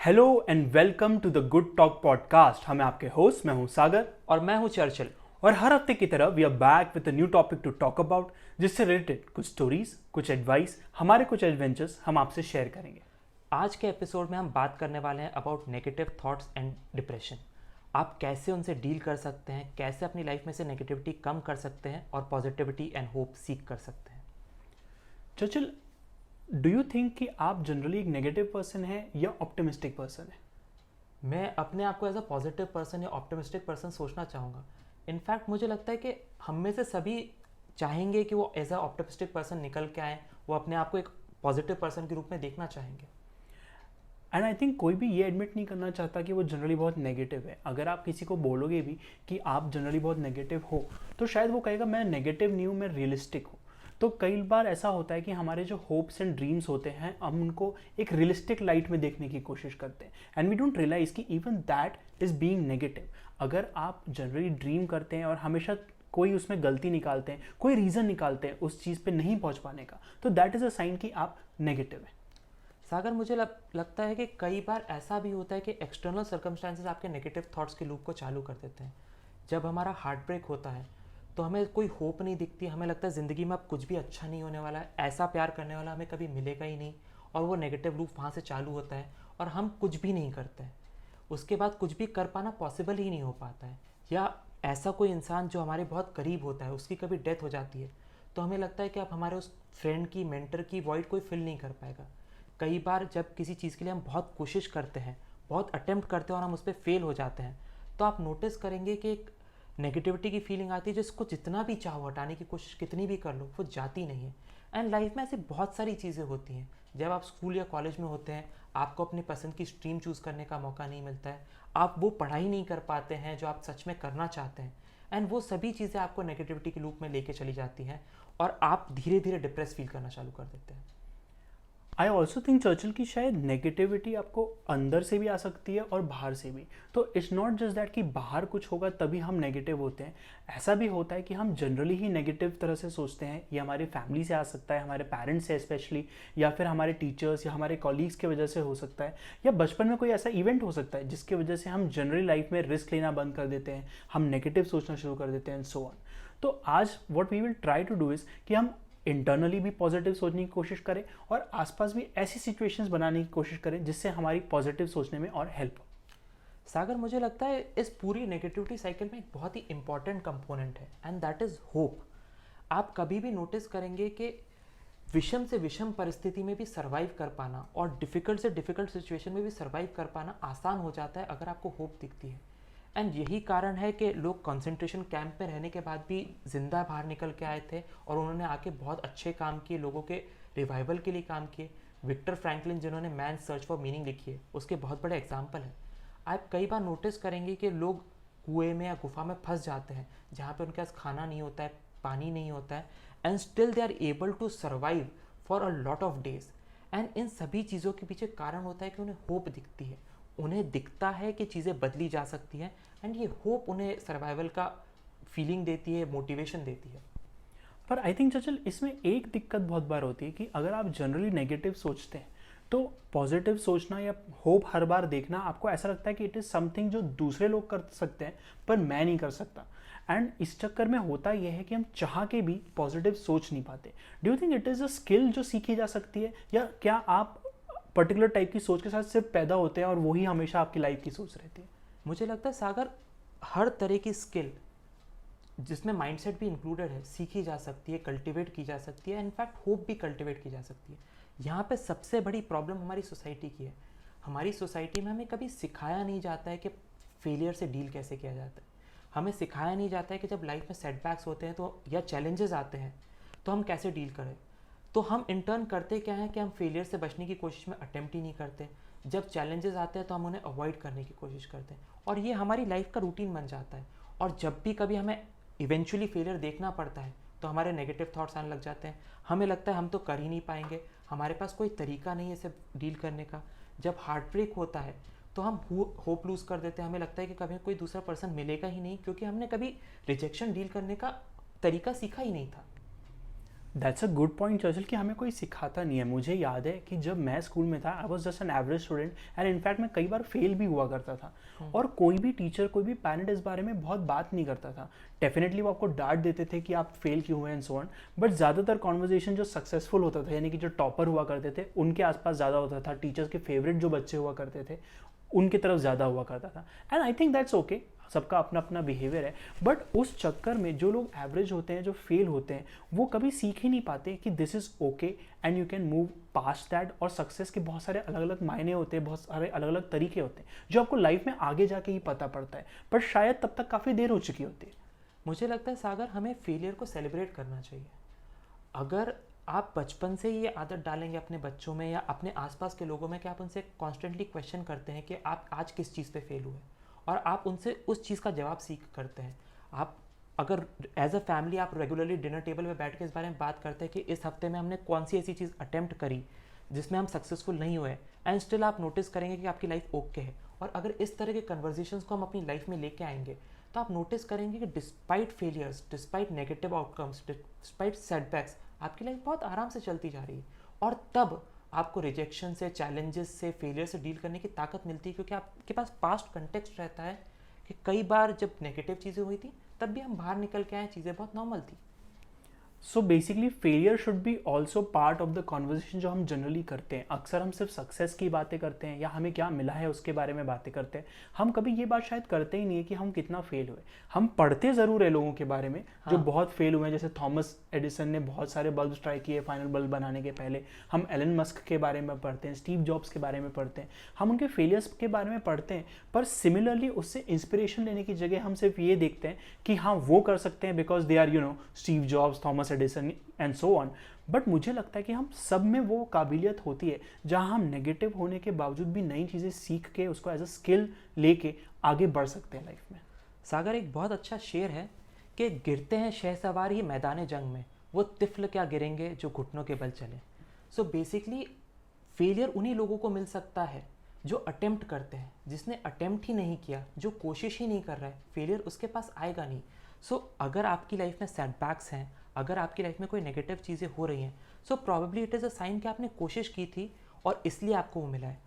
Hello and welcome to the good talk podcast. मैं आपके host, मैं हूं सागर और मैं हूं चर्चिल। और हर हफ्ते की तरह we are back with a new topic to talk about, जिससे रिलेटेड कुछ स्टोरीज, कुछ एडवाइस, हमारे कुछ एडवेंचर्स हम आपसे शेयर करेंगे। आज के एपिसोड में हम बात करने वाले हैं about negative thoughts and depression. आप कैसे उनसे डील कर सकते हैं, कैसे अपनी लाइफ में से नेगेटिविटी कम कर सकते हैं और पॉजिटिविटी एंड होप सीख कर सकते हैं। चर्चिल, डू यू थिंक कि आप जनरली एक नेगेटिव पर्सन है या ऑप्टिमिस्टिक पर्सन है? मैं अपने आप को एज अ पॉजिटिव पर्सन या ऑप्टिमिस्टिक पर्सन सोचना चाहूँगा। इनफैक्ट मुझे लगता है कि हम में से सभी चाहेंगे कि वो एज अ ऑप्टिमिस्टिक पर्सन निकल के आएँ, वो अपने आप को एक पॉजिटिव पर्सन के रूप में देखना चाहेंगे। एंड आई थिंक कोई भी ये एडमिट नहीं करना चाहता कि वो जनरली बहुत नेगेटिव है। अगर आप किसी को बोलोगे भी कि आप जनरली बहुत नेगेटिव हो, तो शायद वो कहेगा मैं नेगेटिव नहीं हूँ, मैं रियलिस्टिक हूँ। तो कई बार ऐसा होता है कि हमारे जो होप्स एंड ड्रीम्स होते हैं, हम उनको एक रियलिस्टिक लाइट में देखने की कोशिश करते हैं एंड वी डोंट रियलाइज कि even that is being negative. अगर आप जनरली ड्रीम करते हैं और हमेशा कोई उसमें गलती निकालते हैं, कोई रीज़न निकालते हैं उस चीज़ पे नहीं पहुंच पाने का, तो दैट इज़ अ साइन कि आप नेगेटिव हैं। सागर, मुझे लगता है कि कई बार ऐसा भी होता है कि एक्सटर्नल सर्कमस्टांसेस आपके नेगेटिव थॉट्स के लूप को चालू कर देते हैं। जब हमारा हार्ट ब्रेक होता है तो हमें कोई होप नहीं दिखती, हमें लगता है ज़िंदगी में अब कुछ भी अच्छा नहीं होने वाला है, ऐसा प्यार करने वाला हमें कभी मिलेगा ही नहीं, और वो नेगेटिव लूप वहाँ से चालू होता है और हम कुछ भी नहीं करते हैं। उसके बाद कुछ भी कर पाना पॉसिबल ही नहीं हो पाता है। या ऐसा कोई इंसान जो हमारे बहुत करीब होता है, उसकी कभी डेथ हो जाती है, तो हमें लगता है कि अब हमारे उस फ्रेंड की, मेंटर की वॉइड कोई फिल नहीं कर पाएगा। कई बार जब किसी चीज़ के लिए हम बहुत कोशिश करते हैं, बहुत अटेम्प्ट करते हैं और हम उस पर फेल हो जाते हैं, तो आप नोटिस करेंगे कि एक नेगेटिविटी की फीलिंग आती है जिसको जितना भी चाहो हटाने की कोशिश कितनी भी कर लो, वो जाती नहीं है। एंड लाइफ में ऐसी बहुत सारी चीज़ें होती हैं। जब आप स्कूल या कॉलेज में होते हैं, आपको अपनी पसंद की स्ट्रीम चूज़ करने का मौका नहीं मिलता है, आप वो पढ़ाई नहीं कर पाते हैं जो आप सच में करना चाहते हैं, एंड वो सभी चीज़ें आपको नेगेटिविटी के लूप में लेके चली जाती हैं और आप धीरे धीरे डिप्रेस फील करना चालू कर देते हैं। आई ऑल्सो थिंक चर्चिल की शायद नेगेटिविटी आपको अंदर से भी आ सकती है और बाहर से भी। तो इट्स नॉट जस्ट दैट कि बाहर कुछ होगा तभी हम नेगेटिव होते हैं। ऐसा भी होता है कि हम जनरली ही नेगेटिव तरह से सोचते हैं। ये हमारी फैमिली से आ सकता है, हमारे पेरेंट्स से स्पेशली, या फिर हमारे टीचर्स या हमारे कॉलीग्स की वजह से हो सकता है, या बचपन में कोई ऐसा इवेंट हो सकता है जिसकी वजह से हम जनरली लाइफ में रिस्क लेना बंद कर देते हैं, हम नेगेटिव सोचना शुरू कर देते हैं एंड सो ऑन। तो आज what we will try to do is कि हम इंटरनली भी पॉजिटिव सोचने की कोशिश करें और आसपास भी ऐसी सिचुएशंस बनाने की कोशिश करें जिससे हमारी पॉजिटिव सोचने में और हेल्प हो। सागर, मुझे लगता है इस पूरी नेगेटिविटी साइकिल में एक बहुत ही इंपॉर्टेंट कंपोनेंट है, एंड दैट इज़ होप। आप कभी भी नोटिस करेंगे कि विषम से विषम परिस्थिति में भी सर्वाइव कर पाना और डिफ़िकल्ट से डिफ़िकल्ट सिचुएशन में भी सर्वाइव कर पाना आसान हो जाता है अगर आपको होप दिखती है। एंड यही कारण है कि लोग कंसंट्रेशन कैंप में रहने के बाद भी ज़िंदा बाहर निकल के आए थे और उन्होंने आके बहुत अच्छे काम किए, लोगों के रिवाइवल के लिए काम किए। विक्टर फ्रैंकलिन, जिन्होंने मैन सर्च फॉर मीनिंग लिखी है, उसके बहुत बड़े एग्जाम्पल हैं। आप कई बार नोटिस करेंगे कि लोग कुएं में या गुफा में फंस जाते हैं जहाँ पे उनके पास खाना नहीं होता है, पानी नहीं होता है, and still they are able to survive for a lot of days. And in सभी चीज़ों के पीछे कारण होता है कि उन्हें होप दिखती है, उन्हें दिखता है कि चीज़ें बदली जा सकती हैं, एंड ये होप उन्हें सर्वाइवल का फीलिंग देती है, मोटिवेशन देती है। पर आई थिंक चचल, इसमें एक दिक्कत बहुत बार होती है कि अगर आप जनरली नेगेटिव सोचते हैं तो पॉजिटिव सोचना या होप हर बार देखना आपको ऐसा लगता है कि इट इज़ समथिंग जो दूसरे लोग कर सकते हैं पर मैं नहीं कर सकता। एंड इस चक्कर में होता यह है कि हम चाह के भी पॉजिटिव सोच नहीं पाते। Do you think it is a skill जो सीखी जा सकती है, या क्या आप पर्टिकुलर टाइप की सोच के साथ सिर्फ पैदा होते हैं और वही हमेशा आपकी लाइफ की सोच रहती है? मुझे लगता है सागर, हर तरह की स्किल जिसमें माइंडसेट भी इंक्लूडेड है सीखी जा सकती है, कल्टीवेट की जा सकती है, इनफैक्ट होप भी कल्टीवेट की जा सकती है। यहाँ पे सबसे बड़ी प्रॉब्लम हमारी सोसाइटी की है। हमारी सोसाइटी में हमें कभी सिखाया नहीं जाता है कि फेलियर से डील कैसे किया जाता है। हमें सिखाया नहीं जाता है कि जब लाइफ में सेटबैक्स होते हैं तो या चैलेंजेस आते हैं तो हम कैसे डील करें। तो हम इंटर्न करते क्या है कि हम फेलियर से बचने की कोशिश में अटेम्प्ट ही नहीं करते। जब चैलेंजेस आते हैं तो हम उन्हें अवॉइड करने की कोशिश करते हैं और ये हमारी लाइफ का रूटीन बन जाता है। और जब भी कभी हमें इवेंचुअली फेलियर देखना पड़ता है तो हमारे नेगेटिव थॉट्स आने लग जाते हैं। हमें लगता है हम तो कर ही नहीं पाएंगे, हमारे पास कोई तरीका नहीं है इसे डील करने का। जब हार्ट ब्रेक होता है तो हम होप लूज़ कर देते हैं, हमें लगता है कि कभी कोई दूसरा पर्सन मिलेगा ही नहीं, क्योंकि हमने कभी रिजेक्शन डील करने का तरीका सीखा ही नहीं था। That's a good point Churchill कि हमें कोई सिखाता नहीं है। मुझे याद है कि जब मैं स्कूल में था I was just an average student and in fact मैं कई बार फेल भी हुआ करता था और कोई भी टीचर कोई भी पेरेंट इस बारे में बहुत बात नहीं करता था। डेफिनेटली वो आपको डांट देते थे कि आप फेल क्यों हुए एंड सो ऑन, बट ज़्यादातर कॉन्वर्जेशन जो सक्सेसफुल होता था यानी कि जो टॉपर हुआ करते थे उनके आसपास ज़्यादा होता था, टीचर्स के फेवरेट जो बच्चे हुआ करते थे उनकी तरफ ज़्यादा हुआ करता था। And I think that's okay, सबका अपना अपना बिहेवियर है। बट उस चक्कर में जो लोग एवरेज होते हैं, जो फेल होते हैं, वो कभी सीख ही नहीं पाते कि this is okay and you can move past that. और सक्सेस के बहुत सारे अलग अलग मायने होते हैं, बहुत सारे अलग अलग तरीके होते हैं जो आपको लाइफ में आगे जाके ही पता पड़ता है, पर शायद तब तक काफ़ी देर हो चुकी होती है। मुझे लगता है सागर हमें फेलियर को सेलिब्रेट करना चाहिए। अगर आप बचपन से ये आदत डालेंगे अपने बच्चों में या अपने आसपास के लोगों में कि आप उनसे कॉन्स्टेंटली क्वेश्चन करते हैं कि आप आज किस चीज़ पे फेल हुए और आप उनसे उस चीज़ का जवाब सीख करते हैं। आप अगर एज अ फैमिली आप रेगुलरली डिनर टेबल पे बैठ के इस बारे में बात करते हैं कि इस हफ्ते में हमने कौन सी ऐसी चीज़ अटेम्प्ट करी जिसमें हम सक्सेसफुल नहीं हुए एंड स्टिल आप नोटिस करेंगे कि आपकी लाइफ ओके है। और अगर इस तरह के कन्वर्जेशंस को हम अपनी लाइफ में लेके आएंगे तो आप नोटिस करेंगे कि despite failures, despite negative outcomes, despite setbacks आपकी लाइफ बहुत आराम से चलती जा रही है। और तब आपको रिजेक्शन से, चैलेंजेस से, फेलियर से डील करने की ताकत मिलती है क्योंकि आपके पास पास्ट कंटेक्स्ट रहता है कि कई बार जब नेगेटिव चीज़ें हुई थी तब भी हम बाहर निकल के आए, चीज़ें बहुत नॉर्मल थी। So basically failure should be also part of the conversation जो हम जनरली करते हैं। अक्सर हम सिर्फ सक्सेस की बातें करते हैं या हमें क्या मिला है उसके बारे में बातें करते हैं, हम कभी ये बात शायद करते ही नहीं है कि हम कितना फेल हुए। हम पढ़ते ज़रूर है लोगों के बारे में जो बहुत फेल हुए हैं, जैसे थॉमस एडिसन ने बहुत सारे बल्ब ट्राई किए फाइनल बल्ब बनाने के पहले। हम एलन मस्क के बारे में पढ़ते हैं, स्टीव जॉब्स के बारे में पढ़ते हैं, हम उनके फेलियर्स के बारे में पढ़ते हैं, पर सिमिलरली उससे इंस्पिरेशन लेने की जगह हम सिर्फ ये देखते हैं कि हाँ वो कर सकते हैं because they are Steve Jobs, Thomas Edison and so on. But मुझे लगता है कि हम सब में वो काबिलियत होती है जहां हम नेगेटिव होने के बावजूद भी नई चीज़ें सीख के उसको एज अ स्किल लेके आगे बढ़ सकते हैं लाइफ में। सागर एक बहुत अच्छा शेर है कि गिरते हैं शहसवार ही मैदान जंग में, वो तिफल क्या गिरेंगे जो घुटनों के बल चले। सो बेसिकली फेलियर उन्हीं लोगों को मिल सकता है जो अटेम्प्ट करते हैं। जिसने अटेम्प्ट ही नहीं किया, जो कोशिश ही नहीं कर रहा है, फेलियर उसके पास आएगा नहीं। अगर आपकी लाइफ में सेटबैक्स हैं, अगर आपकी लाइफ में कोई नेगेटिव चीज़ें हो रही हैं, so probably it is a sign कि आपने कोशिश की थी और इसलिए आपको वो मिला है।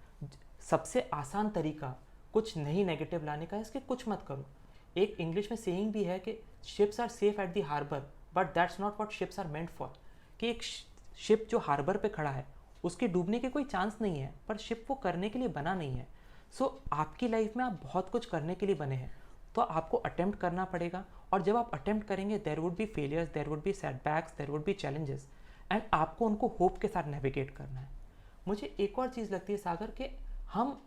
सबसे आसान तरीका कुछ नहीं नेगेटिव लाने का है इसके कुछ मत करो। एक इंग्लिश में सेइंग भी है कि ships are safe at the harbour but that's not what ships are meant for. कि एक शिप जो हार्बर पे खड़ा है उसके डूबने के कोई चांस नहीं है, पर शिप वो करने के लिए बना नहीं है। आपकी लाइफ में आप बहुत कुछ करने के लिए बने हैं, तो आपको अटेम्प्ट करना पड़ेगा। और जब आप अटेम्प्ट करेंगे there would be failures, there would be setbacks, there would be challenges and आपको उनको होप के साथ नेविगेट करना है। मुझे एक और चीज़ लगती है सागर कि हम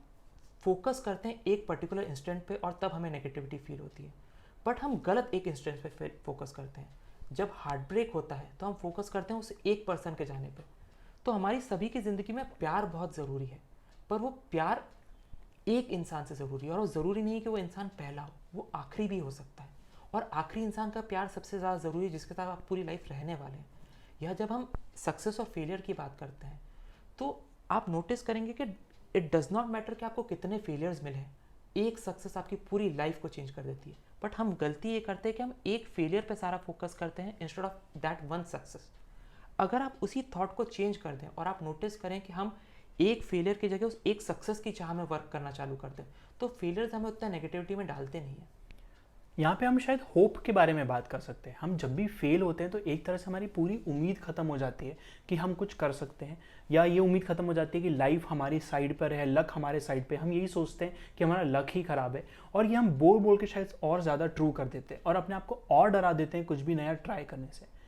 फोकस करते हैं एक पर्टिकुलर इंस्टेंट पे और तब हमें नेगेटिविटी फील होती है, बट हम गलत एक इंस्टेंट पे फोकस करते हैं। जब हार्ट ब्रेक होता है तो हम फोकस करते हैं उस एक पर्सन के जाने पे। तो हमारी सभी की ज़िंदगी में प्यार बहुत ज़रूरी है, पर वो प्यार एक इंसान से ज़रूरी है और वो ज़रूरी नहीं है कि वो इंसान पहला हो, वो आखिरी भी हो सकता है। और आखिरी इंसान का प्यार सबसे ज़्यादा ज़रूरी है जिसके साथ आप पूरी लाइफ रहने वाले हैं। या जब हम सक्सेस और फेलियर की बात करते हैं तो आप नोटिस करेंगे कि इट डज़ नॉट मैटर कि आपको कितने फेलियर्स मिले हैं, एक सक्सेस आपकी पूरी लाइफ को चेंज कर देती है। बट हम गलती ये करते हैं कि हम एक फेलियर पे सारा फोकस करते हैं instead of that one success. अगर आप उसी थॉट को चेंज कर दें और आप नोटिस करें कि हम एक फेलियर की जगह उस एक सक्सेस की चाह में वर्क करना चालू कर दें, तो फेलियर्स हमें उतना नेगेटिविटी में डालते नहीं हैं। यहाँ पे हम शायद होप के बारे में बात कर सकते हैं। हम जब भी फेल होते हैं तो एक तरह से हमारी पूरी उम्मीद ख़त्म हो जाती है कि हम कुछ कर सकते हैं, या ये उम्मीद ख़त्म हो जाती है कि लाइफ हमारी साइड पर है, लक हमारे साइड पे। हम यही सोचते हैं कि हमारा लक ही ख़राब है, और ये हम बोल बोल के शायद और ज़्यादा ट्रू कर देते हैं और अपने आप को और डरा देते हैं कुछ भी नया ट्राई करने से।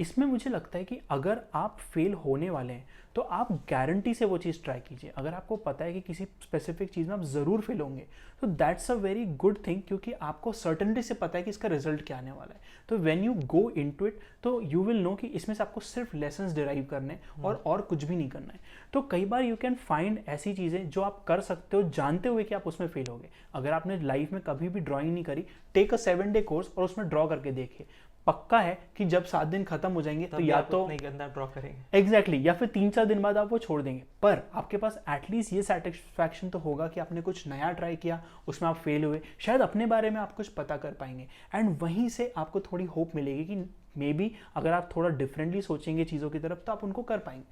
इसमें मुझे लगता है कि अगर आप फेल होने वाले हैं तो आप गारंटी से वो चीज़ ट्राई कीजिए। अगर आपको पता है कि किसी स्पेसिफिक चीज़ में आप ज़रूर फेल होंगे तो that's a very good thing, क्योंकि आपको सर्टेनिटी से पता है कि इसका रिजल्ट क्या आने वाला है। तो when you go into it तो यू विल नो कि इसमें से आपको सिर्फ लेसन्स डिराइव करने हैं और कुछ भी नहीं करना है। तो कई बार यू कैन फाइंड ऐसी चीज़ें जो आप कर सकते हो जानते हुए कि आप उसमें फेल होगे। अगर आपने लाइफ में कभी भी ड्राइंग नहीं करी, टेक अ 7 डे कोर्स और उसमें ड्रॉ करके देखिए। पक्का है कि जब 7 दिन खत्म हो जाएंगे तो या तो नहीं गंदा ड्रॉ करेंगे एग्जैक्टली या फिर 3-4 दिन बाद आप वो छोड़ देंगे, पर आपके पास एटलीस्ट ये सेटिस्फैक्शन तो होगा कि आपने कुछ नया ट्राई किया, उसमें आप फेल हुए, शायद अपने बारे में आप कुछ पता कर पाएंगे एंड वहीं से आपको थोड़ी होप मिलेगी कि मे बी अगर आप थोड़ा डिफरेंटली सोचेंगे चीज़ों की तरफ तो आप उनको कर पाएंगे।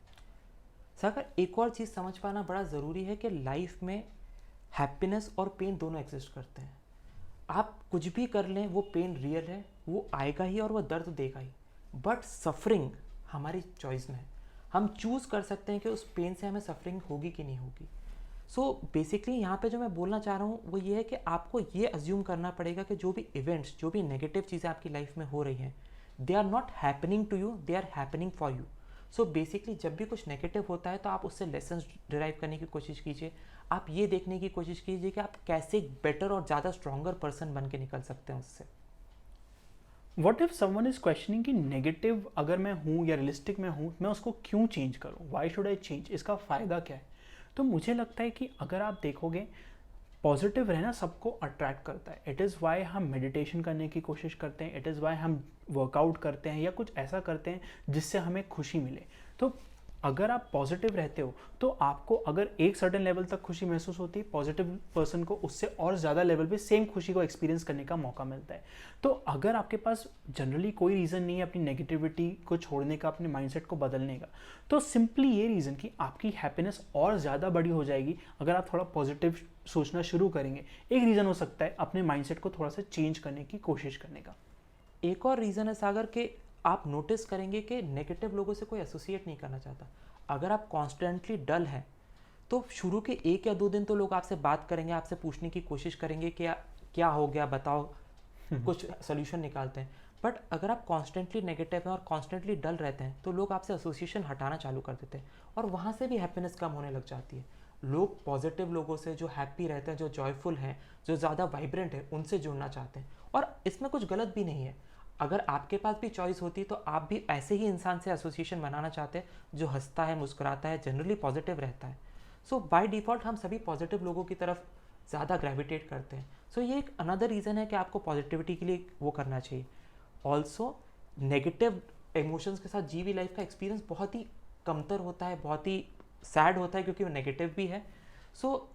सागर, एक और चीज़ समझ पाना बड़ा ज़रूरी है कि लाइफ में हैप्पीनेस और पेन दोनों एग्जिस्ट करते हैं। आप कुछ भी कर लें, वो पेन रियल है, वो आएगा ही और वो दर्द देगा ही। बट सफरिंग हमारी चॉइस में है। हम चूज़ कर सकते हैं कि उस पेन से हमें सफरिंग होगी कि नहीं होगी। सो बेसिकली यहाँ पे जो मैं बोलना चाह रहा हूँ वो ये है कि आपको ये अज्यूम करना पड़ेगा कि जो भी इवेंट्स, जो भी नेगेटिव चीज़ें आपकी लाइफ में हो रही हैं, they are not happening to you, they are happening for you. So basically जब भी कुछ नेगेटिव होता है तो आप उससे लेसन डिराइव करने की कोशिश कीजिए। आप ये देखने की कोशिश कीजिए कि आप कैसे एक बेटर और ज़्यादा स्ट्रॉन्गर पर्सन बन के निकल सकते हैं उससे। What if someone is questioning कि नेगेटिव अगर मैं हूँ या रियलिस्टिक में हूँ, मैं उसको क्यों चेंज करूँ, वाई शुड आई चेंज, इसका फ़ायदा क्या है? तो मुझे लगता है कि अगर आप देखोगे, पॉजिटिव रहना सबको अट्रैक्ट करता है। इट इज़ वाई हम मेडिटेशन करने की कोशिश करते हैं, इट इज़ वाई हम वर्कआउट करते हैं या कुछ ऐसा करते हैं जिससे हमें खुशी मिले। तो अगर आप पॉजिटिव रहते हो तो आपको अगर एक सर्टेन लेवल तक खुशी महसूस होती है, पॉजिटिव पर्सन को उससे और ज़्यादा लेवल पे सेम खुशी को एक्सपीरियंस करने का मौका मिलता है। तो अगर आपके पास जनरली कोई रीज़न नहीं है अपनी नेगेटिविटी को छोड़ने का, अपने माइंडसेट को बदलने का, तो सिंपली ये रीज़न कि आपकी हैप्पीनेस और ज़्यादा बड़ी हो जाएगी अगर आप थोड़ा पॉजिटिव सोचना शुरू करेंगे। एक रीज़न हो सकता है अपने माइंडसेट को थोड़ा सा चेंज करने की कोशिश करने का। एक और रीज़न है सागर कि आप नोटिस करेंगे कि नेगेटिव लोगों से कोई एसोसिएट नहीं करना चाहता। अगर आप कॉन्स्टेंटली डल हैं तो शुरू के 1 या 2 दिन तो लोग आपसे बात करेंगे, आपसे पूछने की कोशिश करेंगे कि क्या हो गया बताओ, कुछ सोल्यूशन निकालते हैं। बट अगर आप कॉन्स्टेंटली नेगेटिव हैं और कॉन्स्टेंटली डल रहते हैं तो लोग आपसे एसोसिएशन हटाना चालू कर देते हैं और वहाँ से भी हैप्पीनेस कम होने लग जाती है। लोग पॉजिटिव लोगों से, जो हैप्पी रहते हैं, जो जॉयफुल हैं, जो ज़्यादा वाइब्रेंट है, उनसे जुड़ना चाहते हैं। और इसमें कुछ गलत भी नहीं है। अगर आपके पास भी चॉइस होती तो आप भी ऐसे ही इंसान से एसोसिएशन बनाना चाहते हैं जो हंसता है, मुस्कुराता है, जनरली पॉजिटिव रहता है। सो बाय डिफ़ॉल्ट हम सभी पॉजिटिव लोगों की तरफ ज़्यादा ग्रेविटेट करते हैं। सो ये एक अनदर रीज़न है कि आपको पॉजिटिविटी के लिए वो करना चाहिए। ऑल्सो नेगेटिव इमोशंस के साथ जी हुई लाइफ का एक्सपीरियंस बहुत ही कमतर होता है, बहुत ही सैड होता है क्योंकि वो नेगेटिव भी है। सो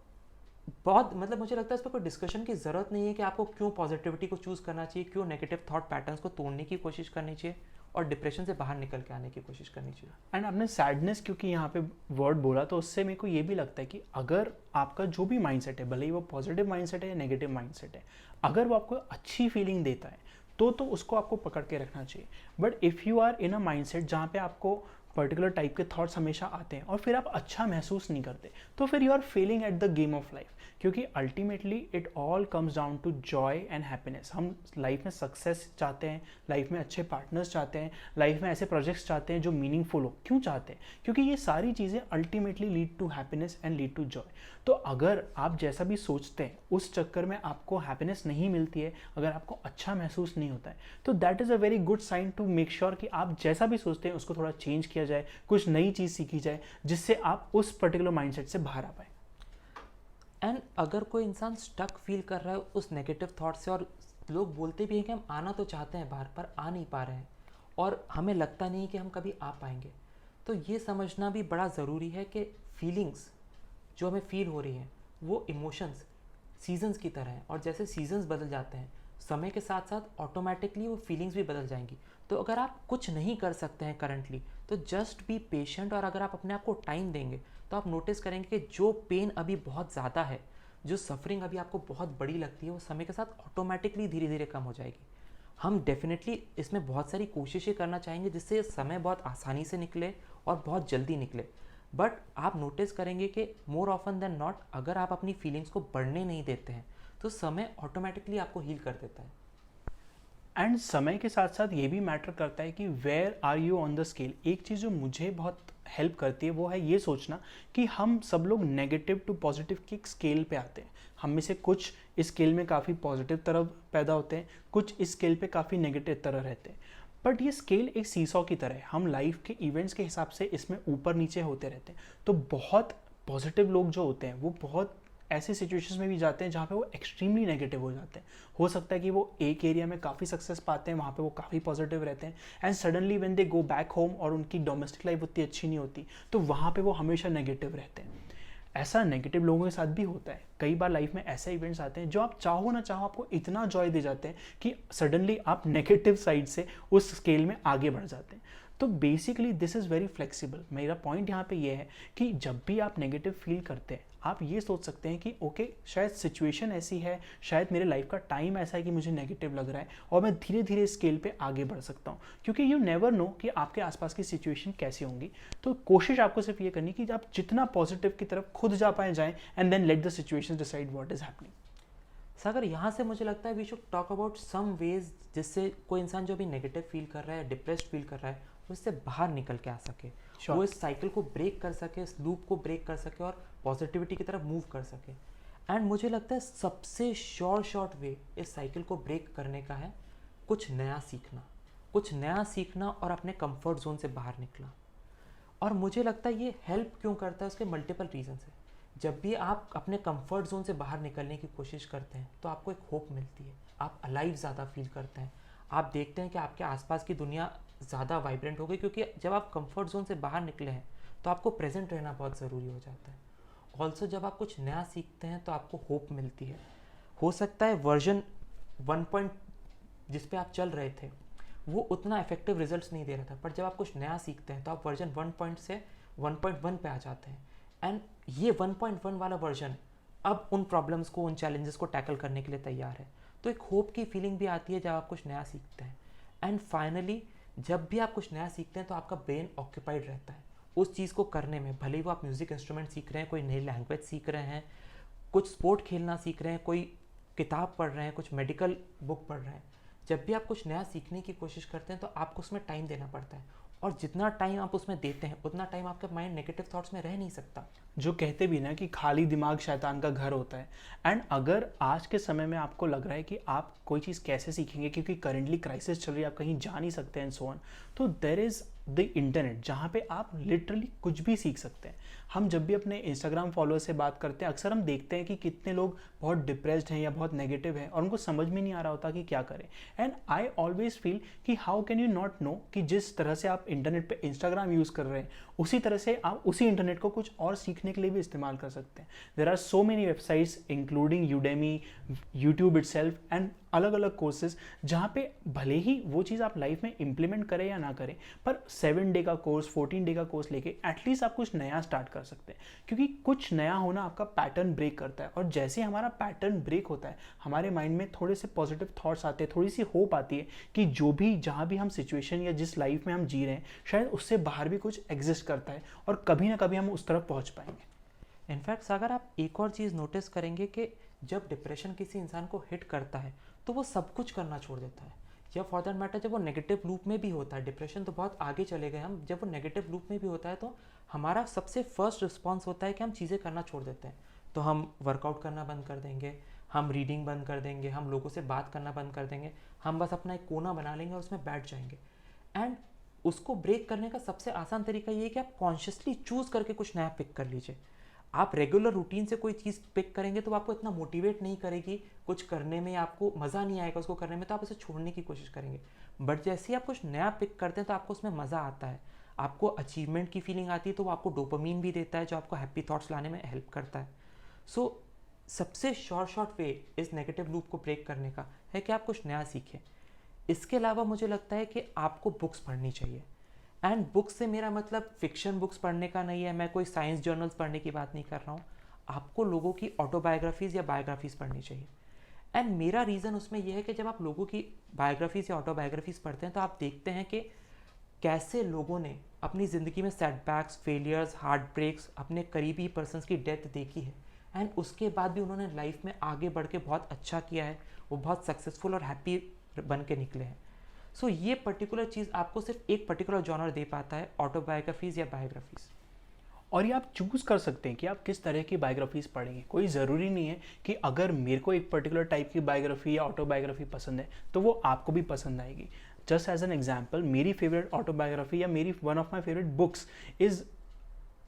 बहुत मतलब मुझे लगता है इस पर कोई डिस्कशन की ज़रूरत नहीं है कि आपको क्यों पॉजिटिविटी को चूज़ करना चाहिए, क्यों नेगेटिव थॉट पैटर्न्स को तोड़ने की कोशिश करनी चाहिए और डिप्रेशन से बाहर निकल के आने की कोशिश करनी चाहिए। एंड आपने सैडनेस क्योंकि यहाँ पे वर्ड बोला तो उससे मेरे को ये भी लगता है कि अगर आपका जो भी माइंडसेट है, भले ही वो पॉजिटिव माइंडसेट है या नेगेटिव माइंडसेट है, अगर वो आपको अच्छी फीलिंग देता है तो उसको आपको पकड़ के रखना चाहिए। But if you are in a mindset जहाँ पे आपको पर्टिकुलर टाइप के थॉट्स हमेशा आते हैं और फिर आप अच्छा महसूस नहीं करते, तो फिर you are failing at the game of life. क्योंकि ultimately it all comes down to joy and happiness. हम लाइफ में सक्सेस चाहते हैं, लाइफ में अच्छे पार्टनर्स चाहते हैं, लाइफ में ऐसे प्रोजेक्ट्स चाहते हैं जो मीनिंगफुल हो। क्यों चाहते हैं? क्योंकि ये सारी चीज़ें ultimately lead to happiness and lead to joy. तो अगर आप जैसा भी सोचते हैं उस चक्कर में आपको हैप्पीनेस नहीं मिलती है, अगर आपको अच्छा महसूस नहीं होता है, तो that is a very good sign to make sure कि आप जैसा भी सोचते हैं उसको थोड़ा चेंज किया जाए, कुछ नई चीज़ सीखी जाए जिससे आप उस पर्टिकुलर माइंडसेट से बाहर आ पाए। एंड अगर कोई इंसान स्टक फील कर रहा है उस नेगेटिव थॉट से, और लोग बोलते भी हैं कि हम आना तो चाहते हैं बाहर पर आ नहीं पा रहे हैं और हमें लगता नहीं कि हम कभी आ पाएंगे, तो ये समझना भी बड़ा ज़रूरी है कि फीलिंग्स जो हमें फील हो रही हैं वो इमोशंस सीजन्स की तरह हैं, और जैसे सीजन्स बदल जाते हैं समय के साथ साथ ऑटोमेटिकली वो फीलिंग्स भी बदल जाएंगी। तो अगर आप कुछ नहीं कर सकते हैं करंटली तो जस्ट बी पेशेंट, और अगर आप अपने आप को टाइम देंगे तो आप नोटिस करेंगे कि जो पेन अभी बहुत ज़्यादा है, जो सफरिंग अभी आपको बहुत बड़ी लगती है, वो समय के साथ ऑटोमेटिकली धीरे धीरे कम हो जाएगी। हम डेफिनेटली इसमें बहुत सारी कोशिशें करना चाहेंगे जिससे समय बहुत आसानी से निकले और बहुत जल्दी निकले। बट आप नोटिस करेंगे कि मोर ऑफन देन नॉट अगर आप अपनी फीलिंग्स को बढ़ने नहीं देते हैं तो समय ऑटोमेटिकली आपको हील कर देता है। एंड समय के साथ साथ ये भी मैटर करता है कि where are you on the scale. एक चीज़ जो मुझे बहुत हेल्प करती है वो है ये सोचना कि हम सब लोग नेगेटिव टू पॉजिटिव की स्केल पे आते हैं। हम में से कुछ इस स्केल में काफ़ी पॉजिटिव तरफ पैदा होते हैं, कुछ इस स्केल पे काफ़ी नेगेटिव तरह रहते हैं। बट ये स्केल एक सीसॉ की तरह है, हम लाइफ के इवेंट्स के हिसाब से इसमें ऊपर नीचे होते रहते हैं। तो बहुत पॉजिटिव लोग जो होते हैं वो बहुत ऐसी सिचुएशंस में भी जाते हैं जहाँ पे वो एक्सट्रीमली नेगेटिव हो जाते हैं। हो सकता है कि वो एक एरिया में काफ़ी सक्सेस पाते हैं, वहाँ पे वो काफ़ी पॉजिटिव रहते हैं, and suddenly when they go back home और उनकी डोमेस्टिक लाइफ उतनी अच्छी नहीं होती तो वहाँ पे वो हमेशा नेगेटिव रहते हैं। ऐसा नेगेटिव लोगों के साथ भी होता है। कई बार लाइफ में ऐसे इवेंट्स आते हैं जो आप चाहो ना चाहो आपको इतना जॉय दे जाते हैं कि सडनली आप नेगेटिव साइड से उस स्केल में आगे बढ़ जाते हैं। तो basically this is very flexible. मेरा पॉइंट यहाँ पे ये है कि जब भी आप नेगेटिव फील करते हैं आप ये सोच सकते हैं कि ओके शायद सिचुएशन ऐसी है, शायद मेरे लाइफ का टाइम ऐसा है कि मुझे नेगेटिव लग रहा है और मैं धीरे धीरे स्केल पे आगे बढ़ सकता हूँ, क्योंकि यू नेवर नो कि आपके आसपास की सिचुएशन कैसी होंगी। तो कोशिश आपको सिर्फ ये करनी कि आप जितना पॉजिटिव की तरफ खुद जा पाए जाएं and then let the situation decide what is happening. Sagar, यहाँ से मुझे लगता है we should talk about some ways जिससे कोई इंसान जो भी नेगेटिव फील कर रहा है, डिप्रेस्ड फील कर रहा है, वो इससे बाहर निकल के आ सके, वो इस साइकिल को ब्रेक कर सके, इस लूप को ब्रेक कर सके और पॉजिटिविटी की तरफ मूव कर सके। एंड मुझे लगता है सबसे शॉर्ट वे इस साइकिल को ब्रेक करने का है कुछ नया सीखना और अपने कंफर्ट जोन से बाहर निकलना। और मुझे लगता है ये हेल्प क्यों करता है, उसके मल्टीपल रीजन है। जब भी आप अपने कंफर्ट जोन से बाहर निकलने की कोशिश करते हैं तो आपको एक होप मिलती है, आप अलाइव ज़्यादा फील करते हैं, आप देखते हैं कि आपके आसपास की दुनिया ज़्यादा वाइब्रेंट हो गई, क्योंकि जब आप कंफर्ट जोन से बाहर निकले हैं तो आपको प्रेजेंट रहना बहुत ज़रूरी हो जाता है। ऑल्सो जब आप कुछ नया सीखते हैं तो आपको होप मिलती है। हो सकता है वर्जन 1 जिस पे आप चल रहे थे वो उतना इफेक्टिव रिजल्ट्स नहीं दे रहा था, पर जब आप कुछ नया सीखते हैं तो आप वर्जन 1 से 1.1 पे आ जाते हैं। एंड ये 1.1 वाला वर्जन अब उन प्रॉब्लम्स को, उन चैलेंजेस को टैकल करने के लिए तैयार है। तो एक होप की फीलिंग भी आती है जब आप कुछ नया सीखते हैं। एंड फाइनली जब भी आप कुछ नया सीखते हैं तो आपका ब्रेन ऑक्यूपाइड रहता है उस चीज़ को करने में। भले ही वो आप म्यूज़िक इंस्ट्रूमेंट सीख रहे हैं, कोई नई लैंग्वेज सीख रहे हैं, कुछ स्पोर्ट खेलना सीख रहे हैं, कोई किताब पढ़ रहे हैं, कुछ मेडिकल बुक पढ़ रहे हैं, जब भी आप कुछ नया सीखने की कोशिश करते हैं तो आपको उसमें टाइम देना पड़ता है। और जितना टाइम आप उसमें देते हैं उतना टाइम आपका माइंड नेगेटिव थॉट्स में रह नहीं सकता। जो कहते भी ना कि खाली दिमाग शैतान का घर होता है। एंड अगर आज के समय में आपको लग रहा है कि आप कोई चीज़ कैसे सीखेंगे क्योंकि करेंटली क्राइसिस चल रही है, आप कहीं जा नहीं सकते एंड सो ऑन, तो देयर इज़ द इंटरनेट जहाँ पे आप लिटरली कुछ भी सीख सकते हैं। हम जब भी अपने इंस्टाग्राम फॉलोअर से बात करते हैं अक्सर हम देखते हैं कि कितने लोग बहुत डिप्रेस्ड हैं या बहुत नेगेटिव हैं और उनको समझ में नहीं आ रहा होता कि क्या करें। एंड आई ऑलवेज फील कि how can you not know कि जिस तरह से आप इंटरनेट पे इंस्टाग्राम यूज़ कर रहे हैं उसी तरह से आप उसी इंटरनेट को कुछ और सीखने के लिए भी इस्तेमाल कर सकते हैं। There are so many websites including Udemy, YouTube itself and अलग अलग कोर्सेज जहाँ पे भले ही वो चीज़ आप लाइफ में इम्प्लीमेंट करें या ना करें, पर 7 डे का कोर्स, 14 डे का कोर्स लेके एटलीस्ट आप कुछ नया स्टार्ट कर सकते हैं। क्योंकि कुछ नया होना आपका पैटर्न ब्रेक करता है और जैसे हमारा पैटर्न ब्रेक होता है हमारे माइंड में थोड़े से पॉजिटिव थॉट्स आते हैं, थोड़ी सी होप आती है कि जो भी जहाँ भी हम सिचुएशन या जिस लाइफ में हम जी रहे हैं शायद उससे बाहर भी कुछ एग्जिस्ट करता है और कभी ना कभी हम उस तरफ पहुँच पाएंगे। इनफैक्ट सागर, आप एक और चीज़ नोटिस करेंगे कि जब डिप्रेशन किसी इंसान को हिट करता है तो वो सब कुछ करना छोड़ देता है। या फॉर दैट मैटर जब वो नेगेटिव लूप में भी होता है, डिप्रेशन तो बहुत आगे चले गए हम, जब वो नेगेटिव लूप में भी होता है तो हमारा सबसे फर्स्ट रिस्पॉन्स होता है कि हम चीज़ें करना छोड़ देते हैं। तो हम वर्कआउट करना बंद कर देंगे, हम रीडिंग बंद कर देंगे, हम लोगों से बात करना बंद कर देंगे, हम बस अपना एक कोना बना लेंगे और उसमें बैठ जाएंगे। एंड उसको ब्रेक करने का सबसे आसान तरीका ये है कि आप कॉन्शियसली चूज़ करके कुछ नया पिक कर लीजिए। आप रेगुलर रूटीन से कोई चीज़ पिक करेंगे तो आपको इतना मोटिवेट नहीं करेगी कुछ करने में, आपको मज़ा नहीं आएगा उसको करने में, तो आप उसे छोड़ने की कोशिश करेंगे। बट जैसे ही आप कुछ नया पिक करते हैं तो आपको उसमें मज़ा आता है, आपको अचीवमेंट की फीलिंग आती है, तो वो आपको डोपामीन भी देता है जो आपको हैप्पी थॉट्स लाने में हेल्प करता है। सो सबसे शॉर्ट वे इस नेगेटिव लूप को ब्रेक करने का है कि आप कुछ नया सीखें। इसके अलावा मुझे लगता है कि आपको बुक्स पढ़नी चाहिए। एंड बुक्स से मेरा मतलब फिक्शन बुक्स पढ़ने का नहीं है, मैं कोई साइंस जर्नल्स पढ़ने की बात नहीं कर रहा हूँ। आपको लोगों की ऑटोबायोग्राफीज़ या बायोग्राफीज़ पढ़नी चाहिए। एंड मेरा रीज़न उसमें यह है कि जब आप लोगों की बायोग्राफीज़ या ऑटोबायोग्राफीज़ पढ़ते हैं तो आप देखते हैं कि कैसे लोगों ने अपनी ज़िंदगी में सेटबैक्स, फेलियर्स, हार्ट ब्रेक्स, अपने करीबी पर्सन्स की डेथ देखी है एंड उसके बाद भी उन्होंने लाइफ में आगे बढ़ के बहुत अच्छा किया है, वो बहुत सक्सेसफुल और हैप्पी बन के निकले हैं। सो ये पर्टिकुलर चीज़ आपको सिर्फ एक पर्टिकुलर जॉनर दे पाता है, ऑटोबायोग्राफीज़ या बायोग्राफीज़। और ये आप चूज़ कर सकते हैं कि आप किस तरह की बायोग्राफीज़ पढ़ेंगे। कोई ज़रूरी नहीं है कि अगर मेरे को एक पर्टिकुलर टाइप की बायोग्राफी या ऑटोबायोग्राफी पसंद है तो वो आपको भी पसंद आएगी। जस्ट एज एन एग्जाम्पल, मेरी फेवरेट ऑटोबायोग्राफी या मेरी one of my favourite books is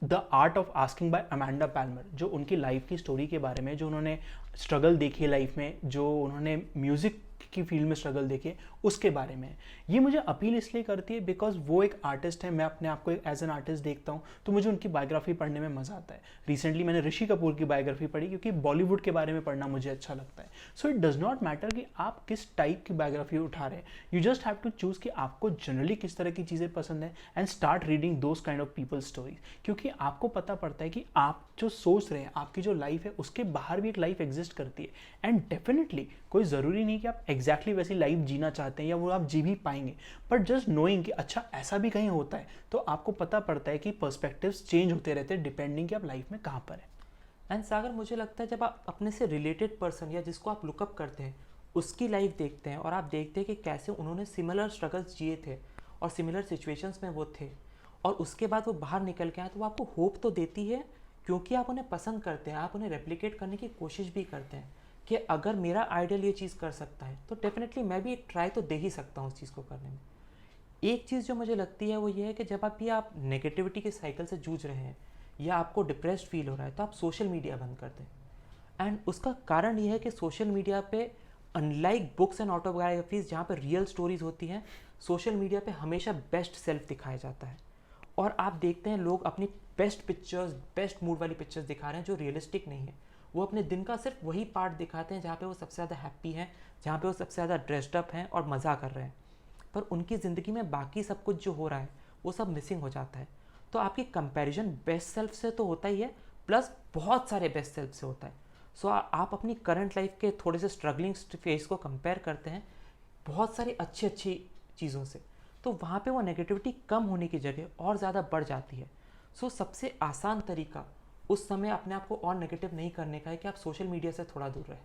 the art of asking by Amanda Palmer, जो उनकी लाइफ की स्टोरी के बारे में, जो उन्होंने स्ट्रगल देखी है लाइफ में, जो उन्होंने म्यूज़िक की फील्ड में स्ट्रगल देखिए, उसके बारे में है। ये मुझे अपील इसलिए करती है बिकॉज वो एक आर्टिस्ट है, मैं अपने आप को एज एन आर्टिस्ट देखता हूँ, तो मुझे उनकी बायोग्राफी पढ़ने में मज़ा आता है। रिसेंटली मैंने ऋषि कपूर की बायोग्राफी पढ़ी क्योंकि बॉलीवुड के बारे में पढ़ना मुझे अच्छा लगता है। So it does not matter कि आप किस टाइप की बायोग्राफी उठा रहे हैं, you just have to choose कि आपको जनरली किस तरह की चीज़ें पसंद है and start reading those kind of people stories. क्योंकि आपको पता पड़ता है कि आप जो सोच रहे हैं, आपकी जो लाइफ है उसके बाहर भी एक लाइफ एग्जिस्ट करती है। एंड डेफिनेटली कोई ज़रूरी नहीं कि आप एग्जैक्टली वैसी लाइफ जीना चाहते हैं या वो आप जी भी पाएंगे, बट जस्ट नोइंग कि अच्छा ऐसा भी कहीं होता है, तो आपको पता पड़ता है कि पर्सपेक्टिव्स चेंज होते रहते हैं डिपेंडिंग कि आप लाइफ में कहाँ पर है। एंड सागर, मुझे लगता है जब आप अपने से रिलेटेड पर्सन या जिसको आप लुकअप करते हैं उसकी लाइफ देखते हैं और आप देखते हैं कि कैसे उन्होंने सिमिलर स्ट्रगल्स जिए थे और सिमिलर सिचुएशंस में वो थे और उसके बाद वो बाहर निकल के आए, तो वो आपको होप तो देती है क्योंकि आप उन्हें पसंद करते हैं, आप उन्हें रेप्लिकेट करने की कोशिश भी करते हैं कि अगर मेरा आइडियल ये चीज़ कर सकता है तो डेफिनेटली मैं भी एक ट्राई तो दे ही सकता हूँ उस चीज़ को करने में। एक चीज़ जो मुझे लगती है वो ये है कि जब आप नेगेटिविटी के साइकिल से जूझ रहे हैं या आपको डिप्रेस्ड फील हो रहा है तो आप सोशल मीडिया बंद कर दें। एंड उसका कारण ये है कि सोशल मीडिया पे अनलाइक बुक्स एंड ऑटोबायोग्राफीज जहाँ पे रियल स्टोरीज होती हैं, सोशल मीडिया पे हमेशा बेस्ट सेल्फ दिखाया जाता है और आप देखते हैं लोग अपनी बेस्ट पिक्चर्स, बेस्ट मूड वाली पिक्चर्स दिखा रहे हैं जो रियलिस्टिक नहीं है। वो अपने दिन का सिर्फ वही पार्ट दिखाते हैं जहाँ पे वो सबसे ज़्यादा हैप्पी हैं, जहाँ पे वो सबसे ज़्यादा ड्रेस्ड अप हैं और मज़ा कर रहे हैं, पर उनकी ज़िंदगी में बाकी सब कुछ जो हो रहा है वो सब मिसिंग हो जाता है। तो आपकी कंपैरिजन बेस्ट सेल्फ से तो होता ही है, प्लस बहुत सारे बेस्ट सेल्फ से होता है। सो आप अपनी करंट लाइफ के थोड़े से स्ट्रगलिंग फेज को कंपेयर करते हैं बहुत सारी अच्छी अच्छी चीज़ों से, तो वहाँ पे वो नेगेटिविटी कम होने की जगह और ज़्यादा बढ़ जाती है। सो सबसे आसान तरीका उस समय अपने आप को और नेगेटिव नहीं करने का है कि आप सोशल मीडिया से थोड़ा दूर रहें।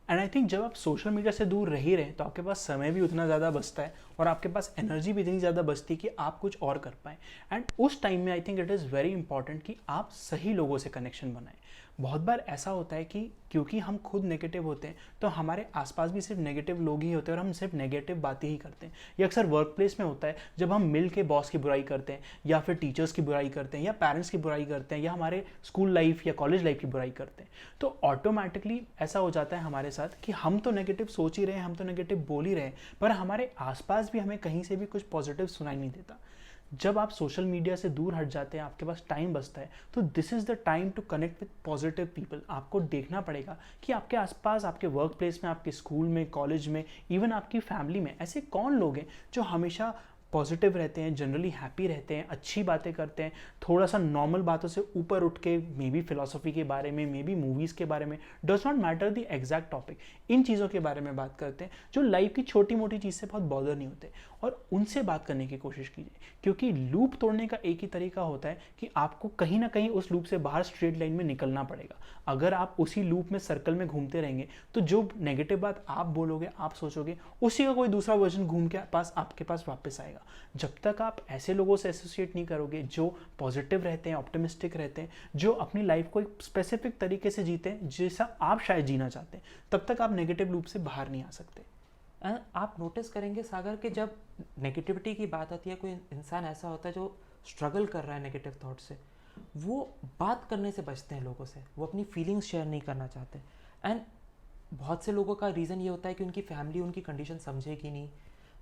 एंड आई थिंक जब आप सोशल मीडिया से दूर रह ही रहे हैं तो आपके पास समय भी उतना ज़्यादा बचता है और आपके पास एनर्जी भी इतनी ज़्यादा बचती है कि आप कुछ और कर पाएँ। एंड उस टाइम में I think it is very important कि आप सही लोगों से कनेक्शन बनाएं। बहुत बार ऐसा होता है कि क्योंकि हम खुद नेगेटिव होते हैं तो हमारे आसपास भी सिर्फ नेगेटिव लोग ही होते हैं और हम सिर्फ नेगेटिव बातें ही करते हैं। ये अक्सर वर्क प्लेस में होता है जब हम मिल के बॉस की बुराई करते हैं या फिर टीचर्स की बुराई करते हैं या पेरेंट्स की बुराई करते हैं या हमारे स्कूल लाइफ या कॉलेज लाइफ की बुराई करते हैं, तो ऑटोमेटिकली ऐसा हो जाता है हमारे साथ कि हम तो नेगेटिव सोच ही रहे हैं, हम तो नेगेटिव बोल ही रहे हैं, पर हमारे आसपास भी हमें कहीं से भी कुछ पॉजिटिव सुनाई नहीं देता। जब आप सोशल मीडिया से दूर हट जाते हैं, आपके पास टाइम बचता है, तो this is the time to connect with positive people. आपको देखना पड़ेगा कि आपके आसपास, आपके वर्क प्लेस में, आपके स्कूल में, कॉलेज में, इवन आपकी फैमिली में ऐसे कौन लोग हैं जो हमेशा पॉजिटिव रहते हैं, जनरली हैप्पी रहते हैं, अच्छी बातें करते हैं, थोड़ा सा नॉर्मल बातों से ऊपर उठ के मे बी फिलोसफी के बारे में, मे बी मूवीज़ के बारे में, does not matter the exact topic, इन चीज़ों के बारे में बात करते हैं जो लाइफ की छोटी मोटी चीज़ से बहुत बॉदर नहीं होते, और उनसे बात करने की कोशिश कीजिए। क्योंकि लूप तोड़ने का एक ही तरीका होता है कि आपको कहीं ना कहीं उस लूप से बाहर स्ट्रेट लाइन में निकलना पड़ेगा। अगर आप उसी लूप में, सर्कल में घूमते रहेंगे तो जो नेगेटिव बात आप बोलोगे, आप सोचोगे, उसी का कोई दूसरा वर्जन घूम के आपके पास वापस आएगा। जब तक आप ऐसे लोगों से एसोसिएट नहीं करोगे जो पॉजिटिव रहते हैं, ऑप्टिमिस्टिक रहते हैं, जो अपनी लाइफ को एक स्पेसिफिक तरीके से जीते हैं जैसा आप शायद जीना चाहते हैं, तब तक आप नेगेटिव लूप से बाहर नहीं आ सकते। आप नोटिस करेंगे सागर कि जब नेगेटिविटी की बात आती है, कोई इंसान ऐसा होता है जो स्ट्रगल कर रहा है नेगेटिव थॉट से, वो बात करने से बचते हैं लोगों से, वो अपनी फीलिंग्स शेयर नहीं करना चाहते। एंड बहुत से लोगों का रीज़न ये होता है कि उनकी फैमिली उनकी कंडीशन समझेगी नहीं,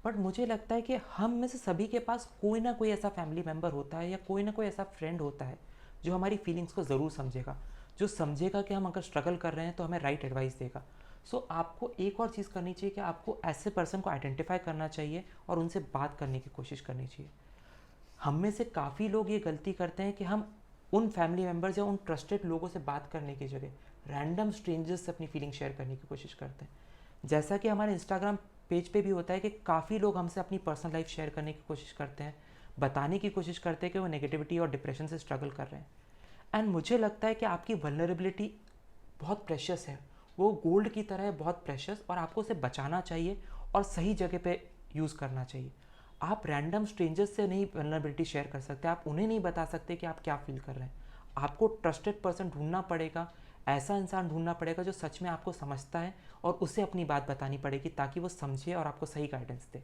बट मुझे लगता है कि हम में से सभी के पास कोई ना कोई ऐसा फैमिली मेम्बर होता है या कोई ना कोई ऐसा फ्रेंड होता है जो हमारी फीलिंग्स को ज़रूर समझेगा, जो समझेगा कि हम अगर स्ट्रगल कर रहे हैं तो हमें राइट एडवाइस देगा। सो आपको एक और चीज़ करनी चाहिए कि आपको ऐसे पर्सन को आइडेंटिफाई करना चाहिए और उनसे बात करने की कोशिश करनी चाहिए। हम में से काफ़ी लोग ये गलती करते हैं कि हम उन फैमिली मेम्बर्स या उन ट्रस्टेड लोगों से बात करने की जगह रैंडम स्ट्रेंजर्स से अपनी फीलिंग शेयर करने की कोशिश करते हैं। जैसा कि हमारे इंस्टाग्राम पेज पे भी होता है कि काफ़ी लोग हमसे अपनी पर्सनल लाइफ शेयर करने की कोशिश करते हैं, बताने की कोशिश करते हैं कि वो नेगेटिविटी और डिप्रेशन से स्ट्रगल कर रहे हैं। एंड मुझे लगता है कि आपकी वल्नरेबिलिटी बहुत प्रेशियस है, वो गोल्ड की तरह है, बहुत प्रेशियस, और आपको उसे बचाना चाहिए और सही जगह पे यूज़ करना चाहिए। आप रैंडम स्ट्रेंजर्स से नहीं वल्नरेबिलिटी शेयर कर सकते, आप उन्हें नहीं बता सकते कि आप क्या फील कर रहे हैं। आपको ट्रस्टेड पर्सन ढूंढना पड़ेगा, ऐसा इंसान ढूंढना पड़ेगा जो सच में आपको समझता है, और उसे अपनी बात बतानी पड़ेगी ताकि वो समझे और आपको सही guidance they.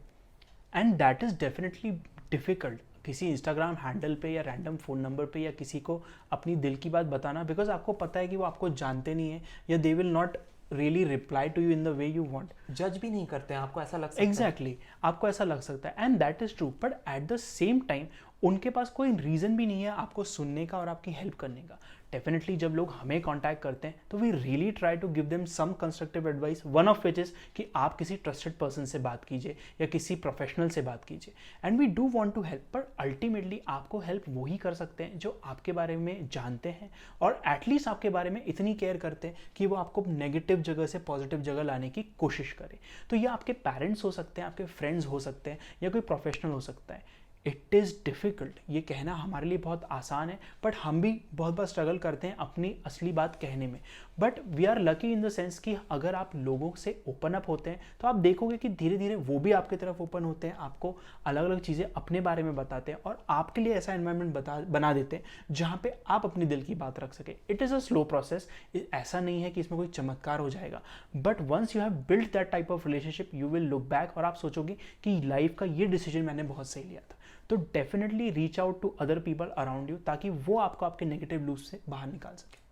And that is definitely difficult, किसी इंस्टाग्राम हैंडल पे या रैंडम फ़ोन नंबर पे या किसी को अपनी दिल की बात बताना, बिकॉज आपको पता है कि वो आपको जानते नहीं है या they will not really reply to you in the way you want. जज भी नहीं करते हैं, आपको ऐसा लग सकता है। एग्जैक्टली आपको ऐसा लग सकता है and that is true, but at the same time उनके पास कोई रीज़न भी नहीं है आपको सुनने का और आपकी हेल्प करने का। डेफिनेटली जब लोग हमें कांटेक्ट करते हैं तो we really try to give them some constructive advice, one of which is कि आप किसी ट्रस्टेड पर्सन से बात कीजिए या किसी प्रोफेशनल से बात कीजिए, and we do want to help, पर अल्टीमेटली आपको हेल्प वही कर सकते हैं जो आपके बारे में जानते हैं और एटलीस्ट आपके बारे में इतनी केयर करते हैं कि वो आपको नेगेटिव जगह से पॉजिटिव जगह लाने की कोशिश करें। तो ये आपके पेरेंट्स हो सकते हैं, आपके फ्रेंड्स हो सकते हैं या कोई प्रोफेशनल हो सकता है। इट इज़ डिफ़िकल्ट, ये कहना हमारे लिए बहुत आसान है, बट हम भी बहुत बार स्ट्रगल करते हैं अपनी असली बात कहने में। But we are lucky in the sense कि अगर आप लोगों से ओपन अप होते हैं तो आप देखोगे कि धीरे धीरे वो भी आपकी तरफ ओपन होते हैं, आपको अलग अलग चीज़ें अपने बारे में बताते हैं और आपके लिए ऐसा एनवायरनमेंट बना देते हैं जहाँ पे आप अपनी दिल की बात रख सके। It is a slow process, ऐसा नहीं है कि इसमें कोई चमत्कार हो जाएगा, but once you have built that type of relationship you will look back और आप सोचोगे कि लाइफ का ये डिसीजन मैंने बहुत सही लिया था। तो definitely reach out to other people around you ताकि वो आपको आपके नेगेटिव लूप से बाहर निकाल सके।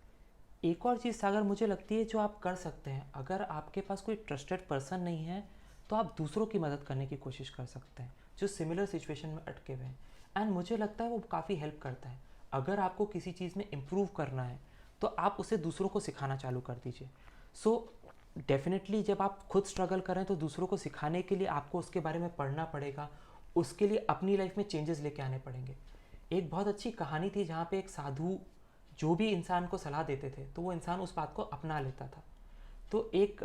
एक और चीज़ सागर मुझे लगती है जो आप कर सकते हैं, अगर आपके पास कोई ट्रस्टेड पर्सन नहीं है तो आप दूसरों की मदद करने की कोशिश कर सकते हैं जो सिमिलर सिचुएशन में अटके हुए हैं, एंड मुझे लगता है वो काफ़ी हेल्प करता है। अगर आपको किसी चीज़ में इम्प्रूव करना है तो आप उसे दूसरों को सिखाना चालू कर दीजिए। सो डेफिनेटली जब आप खुद स्ट्रगल करें तो दूसरों को सिखाने के लिए आपको उसके बारे में पढ़ना पड़ेगा, उसके लिए अपनी लाइफ में चेंजेस लेके आने पड़ेंगे। एक बहुत अच्छी कहानी थी जहाँ पे एक साधु जो भी इंसान को सलाह देते थे तो वो इंसान उस बात को अपना लेता था। तो एक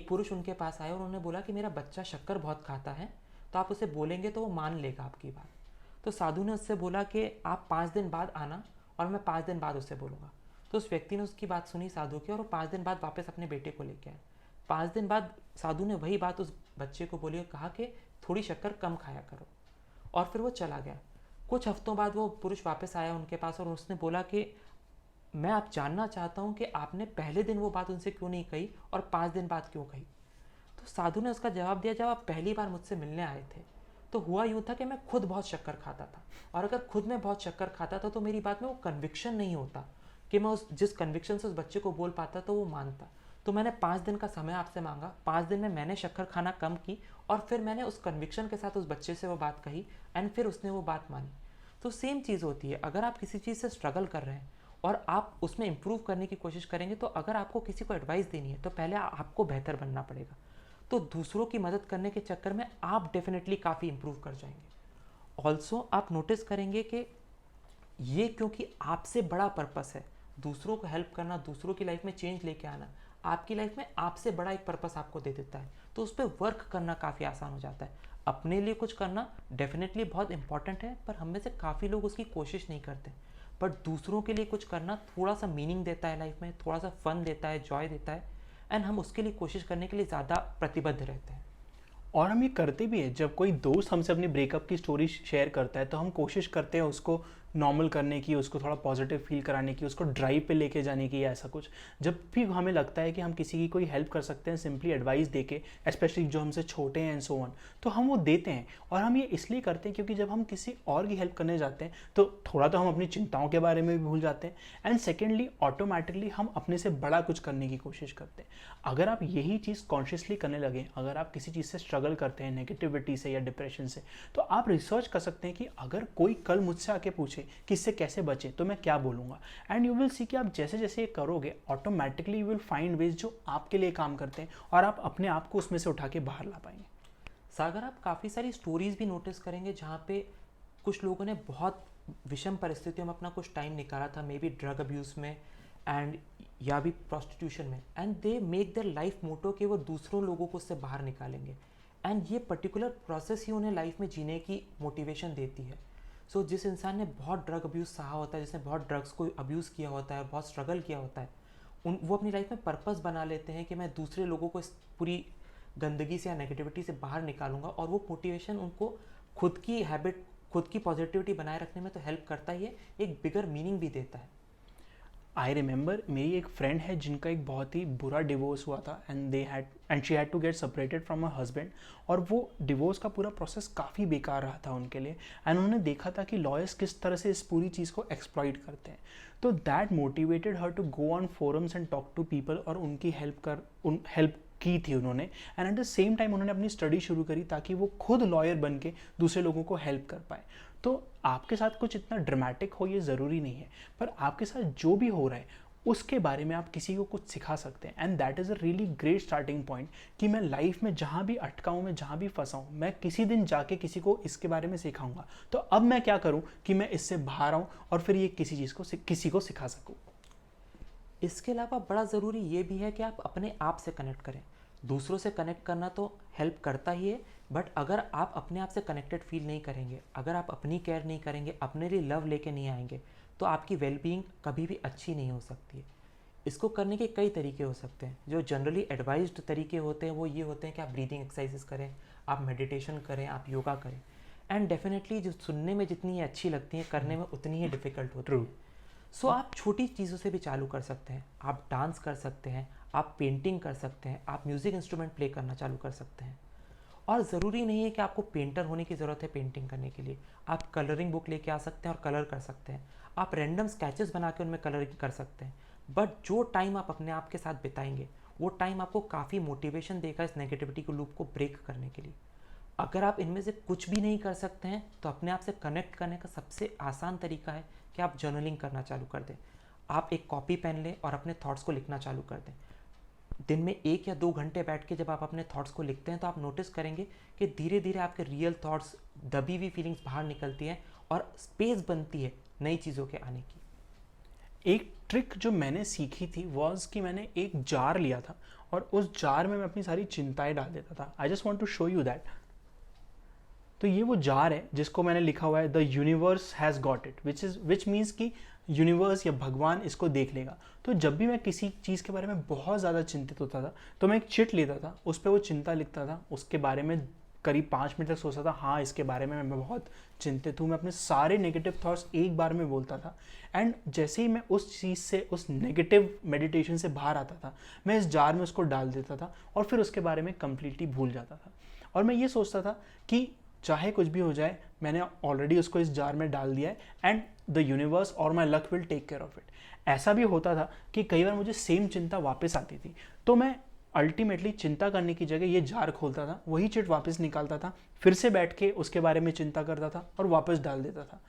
पुरुष उनके पास आया और उन्होंने बोला कि मेरा बच्चा शक्कर बहुत खाता है, तो आप उसे बोलेंगे तो वो मान लेगा आपकी बात। तो साधु ने उससे बोला कि आप 5 दिन बाद आना और मैं 5 दिन बाद उससे बोलूँगा। तो उस व्यक्ति ने उसकी बात सुनी साधु की और वो 5 दिन बाद वापस अपने बेटे को लेके आए। 5 दिन बाद साधु ने वही बात उस बच्चे को बोली और कहा कि थोड़ी शक्कर कम खाया करो, और फिर वो चला गया। कुछ हफ्तों बाद वो पुरुष वापस आया उनके पास और उसने बोला कि मैं आप जानना चाहता हूँ कि आपने पहले दिन वो बात उनसे क्यों नहीं कही और 5 दिन बाद क्यों कही। तो साधु ने उसका जवाब दिया, जब आप पहली बार मुझसे मिलने आए थे तो हुआ यूँ था कि मैं खुद बहुत शक्कर खाता था, और अगर खुद मैं बहुत शक्कर खाता था तो मेरी बात में वो कन्विक्शन नहीं होता कि मैं उस जिस कन्विक्शन से उस बच्चे को बोल पाता तो वो मानता। तो मैंने 5 दिन का समय आपसे मांगा, 5 दिन में मैंने शक्कर खाना कम की और फिर मैंने उस कन्विक्शन के साथ उस बच्चे से वो बात कही एंड फिर उसने वो बात मानी। तो सेम चीज़ होती है, अगर आप किसी चीज़ से स्ट्रगल कर रहे हैं और आप उसमें इम्प्रूव करने की कोशिश करेंगे तो अगर आपको किसी को एडवाइस देनी है तो पहले आपको बेहतर बनना पड़ेगा। तो दूसरों की मदद करने के चक्कर में आप डेफिनेटली काफ़ी इम्प्रूव कर जाएंगे। ऑल्सो आप नोटिस करेंगे कि ये क्योंकि आपसे बड़ा पर्पस है, दूसरों को हेल्प करना, दूसरों की लाइफ में चेंज लेके आना आपकी लाइफ में आपसे बड़ा एक पर्पस आपको दे देता है, तो उस पर वर्क करना काफ़ी आसान हो जाता है। अपने लिए कुछ करना डेफिनेटली बहुत इंपॉर्टेंट है, पर हम में से काफ़ी लोग उसकी कोशिश नहीं करते। बट दूसरों के लिए कुछ करना थोड़ा सा मीनिंग देता है लाइफ में, थोड़ा सा फन देता है, जॉय देता है, एंड हम उसके लिए कोशिश करने के लिए ज़्यादा प्रतिबद्ध रहते हैं। और हम ये करते भी हैं, जब कोई दोस्त हमसे अपनी ब्रेकअप की स्टोरी शेयर करता है तो हम कोशिश करते हैं उसको नॉर्मल करने की, उसको थोड़ा पॉजिटिव फील कराने की, उसको ड्राइव पे लेके जाने की या ऐसा कुछ। जब भी हमें लगता है कि हम किसी की कोई हेल्प कर सकते हैं सिंपली एडवाइस देके, स्पेशली जो हमसे छोटे हैं एंड सो ऑन, तो हम वो देते हैं। और हम ये इसलिए करते हैं क्योंकि जब हम किसी और की हेल्प करने जाते हैं तो थोड़ा तो हम अपनी चिंताओं के बारे में भी भूल जाते हैं, एंड सेकेंडली ऑटोमेटिकली हम अपने से बड़ा कुछ करने की कोशिश करते हैं। अगर आप यही चीज़ कॉन्शियसली करने लगे, अगर आप किसी चीज़ से स्ट्रगल करते हैं, नेगेटिविटी से या डिप्रेशन से, तो आप रिसर्च कर सकते हैं कि अगर कोई कल मुझसे आके पूछे कि इससे कैसे बचे तो मैं क्या बोलूँगा, एंड यू विल सी कि आप जैसे जैसे ये करोगे automatically you will find ways जो आपके लिए काम करते हैं और आप अपने आप को उसमें से उठा के बाहर ला पाएंगे। सागर, आप काफ़ी सारी स्टोरीज भी नोटिस करेंगे जहाँ पे कुछ लोगों ने बहुत विषम परिस्थितियों में अपना कुछ टाइम निकाला था, मे बी ड्रग अब्यूज़ में एंड या भी प्रोस्टिट्यूशन में, and they make their life motto कि वो दूसरों लोगों को उससे बाहर निकालेंगे, एंड ये पर्टिकुलर प्रोसेस ही उन्हें लाइफ में जीने की मोटिवेशन देती है। सो जिस इंसान ने बहुत ड्रग अब्यूज़ सहा होता है, जिसने बहुत ड्रग्स को अब्यूज़ किया होता है, बहुत स्ट्रगल किया होता है, वो अपनी लाइफ में पर्पस बना लेते हैं कि मैं दूसरे लोगों को इस पूरी गंदगी से या नेगेटिविटी से बाहर निकालूंगा, और वो मोटिवेशन उनको खुद की हैबिट, खुद की पॉजिटिविटी बनाए रखने में तो हेल्प करता ही है, एक बिगर मीनिंग भी देता है। आई रिमेंबर मेरी एक फ्रेंड है जिनका एक बहुत ही बुरा डिवोर्स हुआ था and she had to get separated from her husband. और वो डिवोर्स का पूरा प्रोसेस काफ़ी बेकार रहा था उनके लिए, एंड उन्होंने देखा था कि लॉयर्स किस तरह से इस पूरी चीज़ को एक्सप्लॉइट करते हैं। तो that motivated her to go on forums and talk to people, और उनकी हेल्प की थी उन्होंने। And at the same time उन्होंने अपनी स्टडी शुरू करी ताकि वो खुद लॉयर बन के दूसरे लोगों को हेल्प कर पाए। तो आपके साथ कुछ इतना ड्रामेटिक हो ये ज़रूरी नहीं है, पर आपके साथ जो भी हो रहा है उसके बारे में आप किसी को कुछ सिखा सकते हैं। And that is a really great starting point कि मैं लाइफ में जहाँ भी अटका हूँ, मैं जहाँ भी फंसा हूँ, मैं किसी दिन जाके किसी को इसके बारे में सिखाऊंगा। तो अब मैं क्या करूँ कि मैं इससे बाहर आऊँ और फिर ये किसी चीज़ को किसी को सिखा सकूँ। इसके अलावा बड़ा ज़रूरी ये भी है कि आप अपने आप से कनेक्ट करें। दूसरों से कनेक्ट करना तो हेल्प करता ही है, बट अगर आप अपने आप से कनेक्टेड फील नहीं करेंगे, अगर आप अपनी केयर नहीं करेंगे, अपने लिए लव लेके नहीं आएंगे, तो आपकी वेलबींग कभी भी अच्छी नहीं हो सकती है। इसको करने के कई तरीके हो सकते हैं। जो जनरली एडवाइज्ड तरीके होते हैं वो ये होते हैं कि आप ब्रीदिंग एक्सरसाइजेस करें, आप मेडिटेशन करें, आप योगा करें। एंड डेफिनेटली जो सुनने में जितनी ये अच्छी लगती हैं, करने में उतनी ही डिफ़िकल्ट होती है। सो आप छोटी चीज़ों से भी चालू कर सकते हैं। आप डांस कर सकते हैं, आप पेंटिंग कर सकते हैं, आप म्यूज़िक इंस्ट्रूमेंट प्ले करना चालू कर सकते हैं। और ज़रूरी नहीं है कि आपको पेंटर होने की ज़रूरत है पेंटिंग करने के लिए। आप कलरिंग बुक लेके आ सकते हैं और कलर कर सकते हैं। आप रैंडम स्केचेस बना के उनमें कलरिंग कर सकते हैं। बट जो टाइम आप अपने आप के साथ बिताएंगे, वो टाइम आपको काफ़ी मोटिवेशन देगा इस नेगेटिविटी को लूप को ब्रेक करने के लिए। अगर आप इनमें से कुछ भी नहीं कर सकते हैं, तो अपने आप से कनेक्ट करने का सबसे आसान तरीका है कि आप जर्नलिंग करना चालू कर दें। आप एक कॉपी पेन लें और अपने थॉट्स को लिखना चालू कर दें। दिन में 1 या 2 घंटे बैठ के जब आप अपने थॉट्स को लिखते हैं, तो आप नोटिस करेंगे कि धीरे धीरे आपके रियल थॉट्स, दबी हुई फीलिंग्स बाहर निकलती हैं और स्पेस बनती है नई चीज़ों के आने की। एक ट्रिक जो मैंने सीखी थी वॉज कि मैंने एक जार लिया था और उस जार में मैं अपनी सारी चिंताएं डाल देता था। I just want to show you that. तो ये वो जार है जिसको मैंने लिखा हुआ है the universe has got it, which means कि यूनिवर्स या भगवान इसको देख लेगा। तो जब भी मैं किसी चीज़ के बारे में बहुत ज़्यादा चिंतित होता था, तो मैं एक चिट लेता था, उस पर वो चिंता लिखता था, उसके बारे में करीब 5 मिनट तक सोचता था, हाँ इसके बारे में मैं बहुत चिंतित हूँ, मैं अपने सारे नेगेटिव थॉट्स एक बार में बोलता था। एंड जैसे ही मैं उस चीज़ से, उस नेगेटिव मेडिटेशन से बाहर आता था, मैं इस जार में उसको डाल देता था और फिर उसके बारे में कम्प्लीटली भूल जाता था। और मैं ये सोचता था कि चाहे कुछ भी हो जाए, मैंने ऑलरेडी उसको इस जार में डाल दिया है एंड द यूनिवर्स और my luck will take care of it. ऐसा भी होता था कि कई बार मुझे सेम चिंता वापस आती थी, तो मैं अल्टीमेटली चिंता करने की जगह ये जार खोलता था, वही चिट वापस निकालता था, फिर से बैठ के उसके बारे में चिंता करता था और वापस डाल देता था।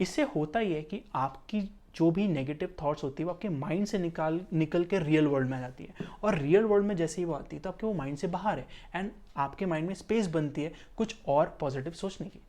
इससे होता ही है कि आपकी जो भी नेगेटिव थॉट्स होती है वो आपके माइंड से निकल के रियल वर्ल्ड में आ जाती है, और रियल वर्ल्ड में जैसे ही वो आती है तो आपके वो माइंड से बाहर है एंड आपके माइंड में स्पेस बनती है कुछ और पॉजिटिव सोचने की।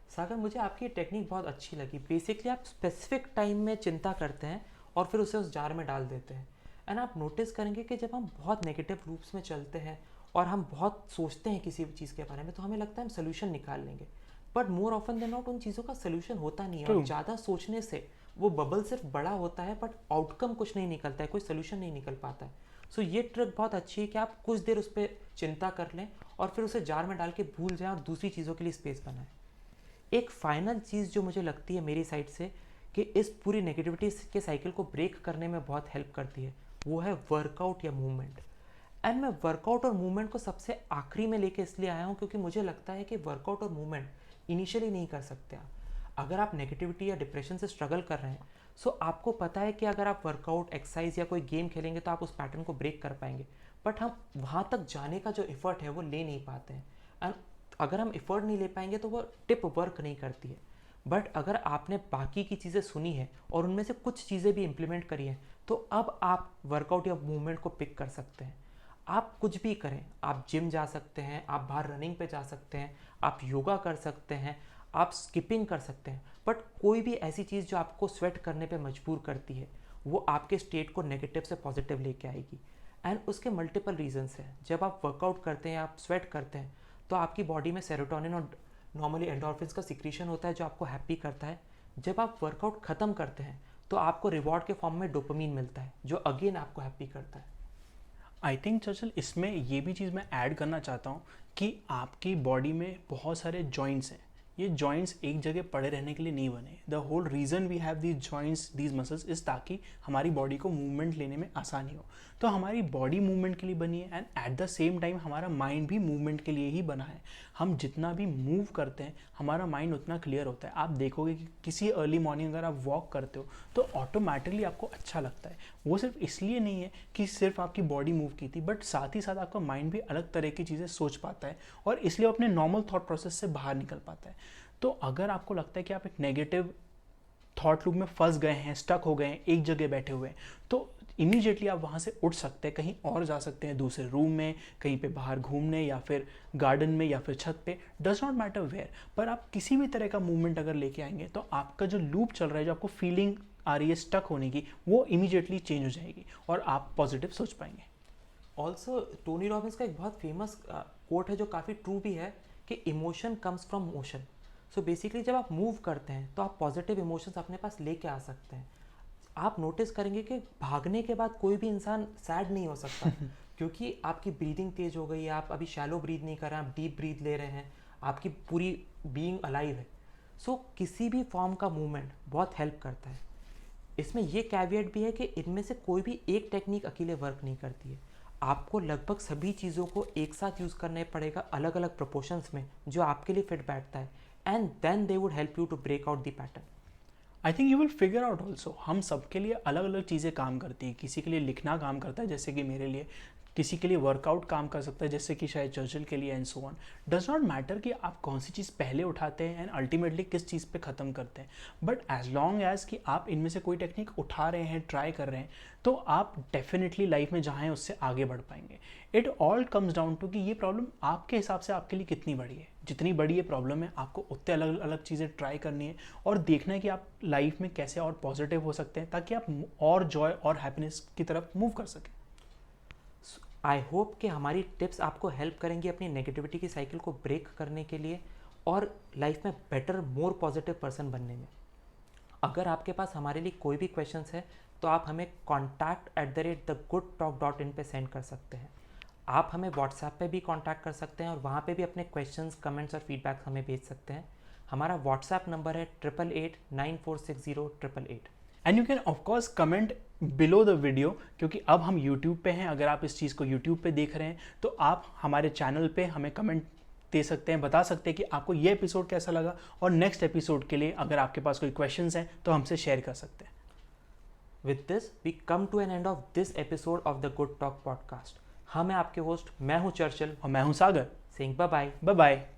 सागर, मुझे आपकी ये टेक्निक बहुत अच्छी लगी। बेसिकली आप स्पेसिफिक टाइम में चिंता करते हैं और फिर उसे उस जार में डाल देते हैं। एंड आप नोटिस करेंगे कि जब हम बहुत नेगेटिव लूप्स में चलते हैं और हम बहुत सोचते हैं किसी भी चीज़ के बारे में, तो हमें लगता है हम सोल्यूशन निकाल लेंगे। But more often than not उन चीज़ों का सोल्यूशन होता नहीं है। और ज़्यादा सोचने से वो बबल सिर्फ बड़ा होता है, बट आउटकम कुछ नहीं निकलता है, कोई सोल्यूशन नहीं निकल पाता है। सो ये ट्रिक बहुत अच्छी है कि आप कुछ देर उस पर चिंता कर लें और फिर उसे जार में डाल के भूल जाएं और दूसरी चीज़ों के लिए स्पेस बनाएं। एक फाइनल चीज़ जो मुझे लगती है मेरी साइड से कि इस पूरी नेगेटिविटी के साइकिल को ब्रेक करने में बहुत हेल्प करती है, वो है वर्कआउट या मूवमेंट। एंड मैं वर्कआउट और मूवमेंट को सबसे आखिरी में लेके इसलिए आया हूँ क्योंकि मुझे लगता है कि वर्कआउट और मूवमेंट इनिशियली नहीं कर सकते आप। अगर आप नेगेटिविटी या डिप्रेशन से स्ट्रगल कर रहे हैं, सो आपको पता है कि अगर आप वर्कआउट, एक्सरसाइज या कोई गेम खेलेंगे तो आप उस पैटर्न को ब्रेक कर पाएंगे। बट हम वहाँ तक जाने का जो एफर्ट है वो ले नहीं पाते हैं। एंड अगर हम एफर्ट नहीं ले पाएंगे तो वो टिप वर्क नहीं करती है। बट अगर आपने बाकी की चीज़ें सुनी है और उनमें से कुछ चीज़ें भी इम्प्लीमेंट करी हैं, तो अब आप वर्कआउट या मूवमेंट को पिक कर सकते हैं। आप कुछ भी करें, आप जिम जा सकते हैं, आप बाहर रनिंग पे जा सकते हैं, आप योगा कर सकते हैं, आप स्किपिंग कर सकते हैं। बट कोई भी ऐसी चीज़ जो आपको स्वेट करने पे मजबूर करती है, वो आपके स्टेट को नेगेटिव से पॉजिटिव लेके आएगी। एंड उसके मल्टीपल रीजंस हैं। जब आप वर्कआउट करते हैं, आप स्वेट करते हैं, तो आपकी बॉडी में सेरोटोनिन और नॉर्मली एंडोर्फिन्स का सिक्रीशन होता है जो आपको हैप्पी करता है। जब आप वर्कआउट ख़त्म करते हैं तो आपको रिवॉर्ड के फॉर्म में डोपामीन मिलता है जो अगेन आपको हैप्पी करता है। आई थिंक चर्चिल, इसमें ये भी चीज़ मैं ऐड करना चाहता हूँ कि आपकी बॉडी में बहुत सारे जॉइंट्स हैं, ये जॉइंट्स एक जगह पड़े रहने के लिए नहीं बने। The whole reason we have these joints, these muscles is ताकि हमारी बॉडी को मूवमेंट लेने में आसानी हो। तो हमारी बॉडी मूवमेंट के लिए बनी है, and at the same time हमारा माइंड भी मूवमेंट के लिए ही बना है। हम जितना भी मूव करते हैं हमारा माइंड उतना क्लियर होता है। आप देखोगे कि किसी अर्ली मॉर्निंग अगर आप वॉक करते हो तो ऑटोमेटिकली आपको अच्छा लगता है। वो सिर्फ इसलिए नहीं है कि सिर्फ आपकी बॉडी मूव की थी, बट साथ ही साथ आपका माइंड भी अलग तरह की चीज़ें सोच पाता है और इसलिए वो अपने नॉर्मल थॉट प्रोसेस से बाहर निकल पाता है। तो अगर आपको लगता है कि आप एक नेगेटिव थॉट लूप में फंस गए हैं, स्टक हो गए हैं, एक जगह बैठे हुए हैं, तो इमीडिएटली आप वहाँ से उठ सकते हैं, कहीं और जा सकते हैं, दूसरे रूम में, कहीं पे बाहर घूमने, या फिर गार्डन में, या फिर छत पे, डज नॉट मैटर वेयर। पर आप किसी भी तरह का मूवमेंट अगर लेके आएंगे तो आपका जो लूप चल रहा है, जो आपको फीलिंग आ रही है स्टक होने की, वो इमीडिएटली चेंज हो जाएगी और आप पॉजिटिव सोच पाएंगे। ऑल्सो टोनी रॉबिन्स का एक बहुत फेमस कोट है जो काफ़ी ट्रू भी है कि emotion comes from motion. So basically जब आप मूव करते हैं तो आप पॉजिटिव इमोशंस अपने पास लेके आ सकते हैं। आप नोटिस करेंगे कि भागने के बाद कोई भी इंसान सैड नहीं हो सकता क्योंकि आपकी ब्रीदिंग तेज हो गई है, आप अभी शैलो ब्रीथ नहीं कर रहे हैं, आप डीप ब्रीथ ले रहे हैं, आपकी पूरी बीइंग अलाइव है। सो किसी भी फॉर्म का मूवमेंट बहुत हेल्प करता है। इसमें ये कैविएट भी है कि इनमें से कोई भी एक टेक्निक अकेले वर्क नहीं करती है। आपको लगभग सभी चीज़ों को एक साथ यूज़ करने पड़ेगा अलग अलग प्रोपोर्शंस में जो आपके लिए फिट बैठता है, and then they would help you to break out the pattern. I think you will figure out also. हम सबके लिए अलग अलग चीज़ें काम करती हैं। किसी के लिए लिखना काम करता है, जैसे कि मेरे लिए, किसी के लिए वर्कआउट काम कर सकता है, जैसे कि शायद चर्चिल के लिए, and so on. Does not matter कि आप कौन सी चीज़ पहले उठाते हैं एंड अल्टीमेटली किस चीज़ पे ख़त्म करते हैं, बट एज लॉन्ग एज कि आप इनमें से कोई टेक्निक उठा रहे हैं, ट्राई कर रहे हैं, तो आप डेफिनेटली लाइफ में जहाँ हैं उससे आगे बढ़ पाएंगे। It all comes down to कि ये प्रॉब्लम आपके हिसाब से आपके लिए कितनी बड़ी है। जितनी बड़ी ये प्रॉब्लम है, आपको उतने अलग अलग चीज़ें ट्राई करनी है और देखना है कि आप लाइफ में कैसे और पॉजिटिव हो सकते हैं, ताकि आप और जॉय और हैप्पीनेस की तरफ मूव कर सकें। आई होप कि हमारी टिप्स आपको हेल्प करेंगी अपनी नेगेटिविटी की साइकिल को ब्रेक करने के लिए और लाइफ में बेटर, मोर पॉजिटिव पर्सन बनने में। अगर आपके पास हमारे लिए कोई भी क्वेश्चंस है तो आप हमें contact@thegoodtalk.in पे सेंड कर सकते हैं। आप हमें व्हाट्सएप पे भी कांटेक्ट कर सकते हैं और वहाँ पे भी अपने क्वेश्चंस, कमेंट्स और फीडबैक हमें भेज सकते हैं। हमारा व्हाट्सएप नंबर है 8889460888। And you can of course comment below the video, क्योंकि अब हम यूट्यूब पे हैं। अगर आप इस चीज़ को यूट्यूब पे देख रहे हैं तो आप हमारे चैनल पे हमें कमेंट दे सकते हैं, बता सकते हैं कि आपको ये एपिसोड कैसा लगा, और नेक्स्ट एपिसोड के लिए अगर आपके पास कोई क्वेश्चंस हैं तो हमसे शेयर कर सकते हैं। With this we come to an end of this episode of the good talk podcast. हम हैं आपके होस्ट, मैं हूँ चर्चिल और मैं हूँ Sagar. Saying bye bye. Bye bye.